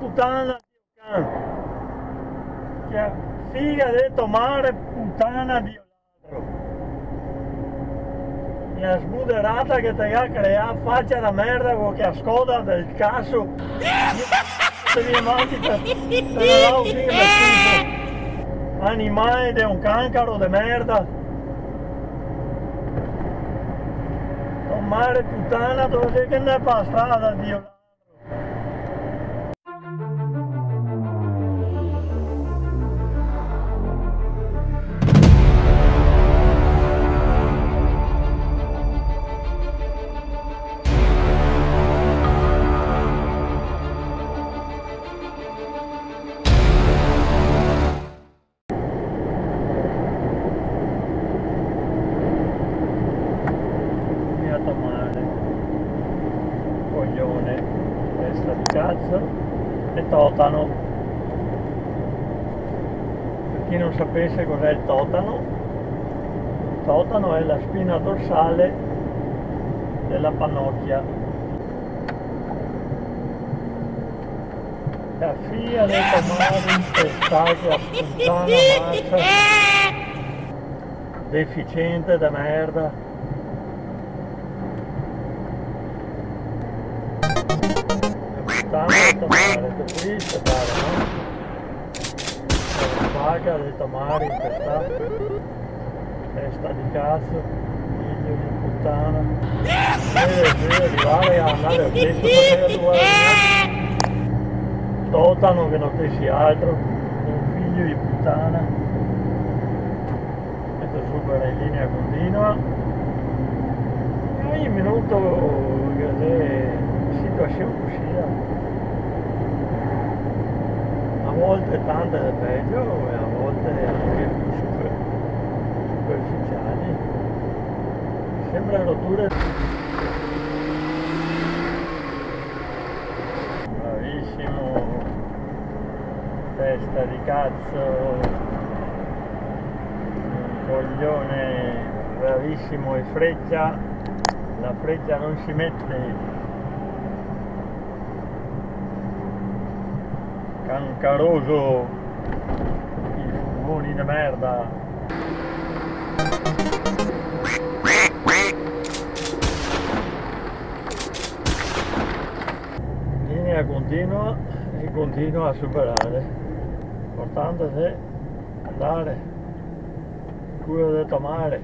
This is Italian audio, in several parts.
puttana di can. Che figa di tomare puttana di ladro. Mi ha sbuderata che te ha creato faccia da merda con che ascolta del cazzo. Se mi avanti per la figa animale di un cancaro di merda. Tomare puttana dove sei che ne fa strada Dio ladro. Coglione, testa di cazzo e totano. Per chi non sapesse cos'è il totano è la spina dorsale della pannocchia. La figlia dei tomati infestati a puttana mazza, deficiente da merda. Tomare, triste pare, no? Vaca dei tomari infestati, testa di cazzo, figlio di puttana. Deve arrivare a andare a questo perché tu totano che non te sia altro, un figlio di puttana. Metto super in linea continua. E ogni minuto che situazione così. A volte tante è peggio e a volte anche più superficiali. Sembra rotture. Bravissimo, testa di cazzo, un coglione bravissimo e freccia, la freccia non si mette. Cancaroso, i furgoni di merda. Linea continua e continua a superare, portandosi andare cura di tomare,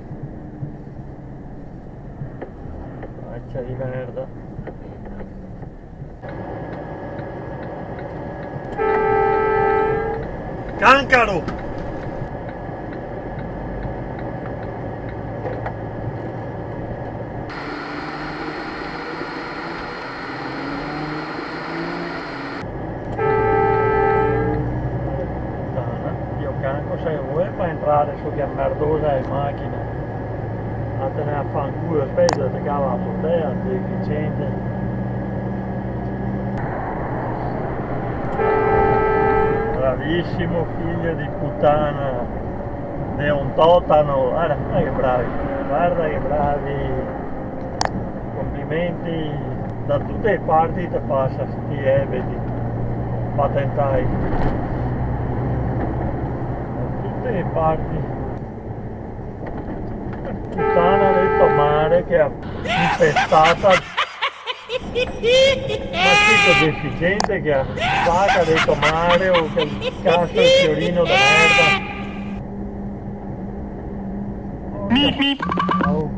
faccia di merda. Cancaro! Io canco se vuoi per entrare su che merdosa è macchina. A te ne affanculo, aspetta, ti cava su te, deficiente. Bravissimo figlio di puttana, è un totano, guarda che bravi, complimenti, da tutte le parti ti passa sti ebeti, patentai, da tutte le parti, puttana del tomare che ha infestata. Ma tipo deficiente che ha vaca dei tomare o che cazzo il fiorino da merda. Oh.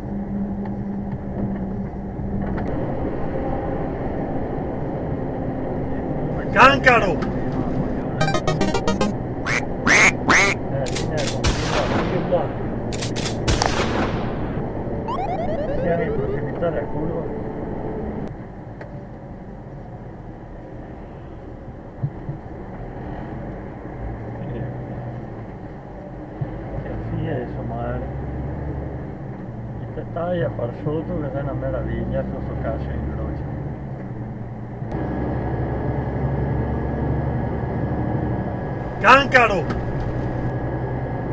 Cancaro! Siamo in prossimità del curva. Il dettaglio per sotto che è una meraviglia questo cazzo in croce. Cancaro!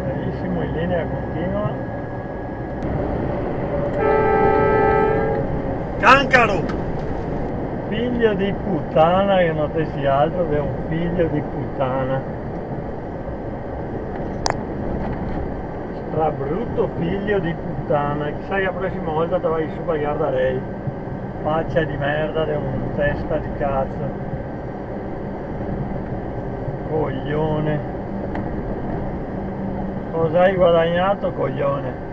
Bellissimo in linea continua. Cancaro! Figlio di puttana, che non te sia altro che un figlio di puttana. Strabrutto figlio di puttana. Chissà che la prossima volta te vai su a guardare. Faccia di merda di un testa di cazzo. Coglione. Cosa hai guadagnato, coglione?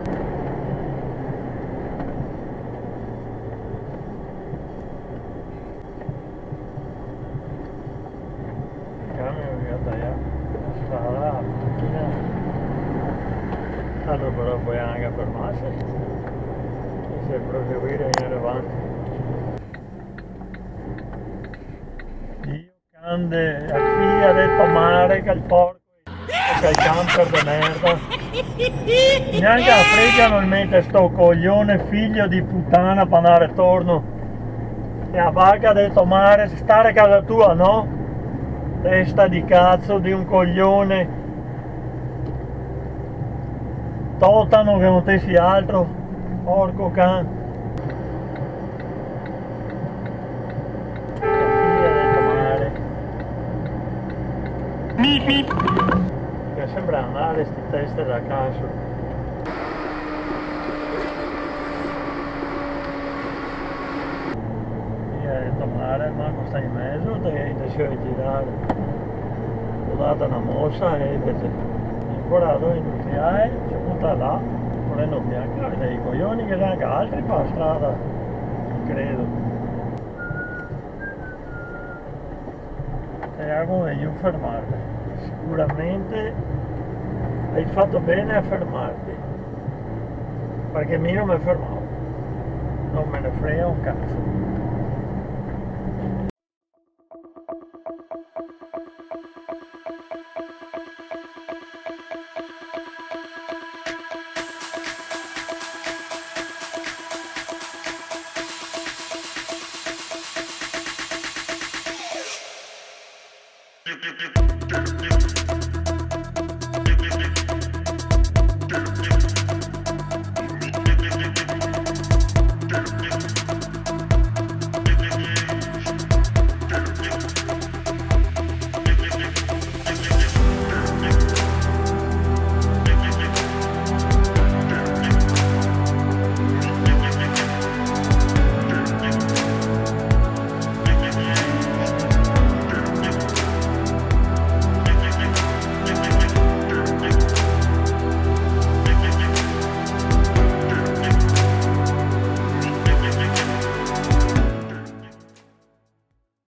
Strada, la macchina. Allora però puoi anche fermarsi e se proseguire in avanti. Dio cande a chi ha detto mare che il porco che il camper di merda. Neanche la fregano il mette sto coglione figlio di puttana per andare torno. E a vacca ha detto mare, stare a casa tua, no? Testa di cazzo di un coglione totano che non te sia altro, porco can. Figlia del mare che sembra andare sti teste da caso. Mare, ma sta in mezzo e decide di girare. Ho dato una mossa e invece ancora dove industriale si butta là, volendo bianca, e dei coglioni che anche altri per la strada, non credo. E Iago meglio fermarti. Sicuramente hai fatto bene a fermarti, perché io non mi fermavo, non me ne frega un cazzo. You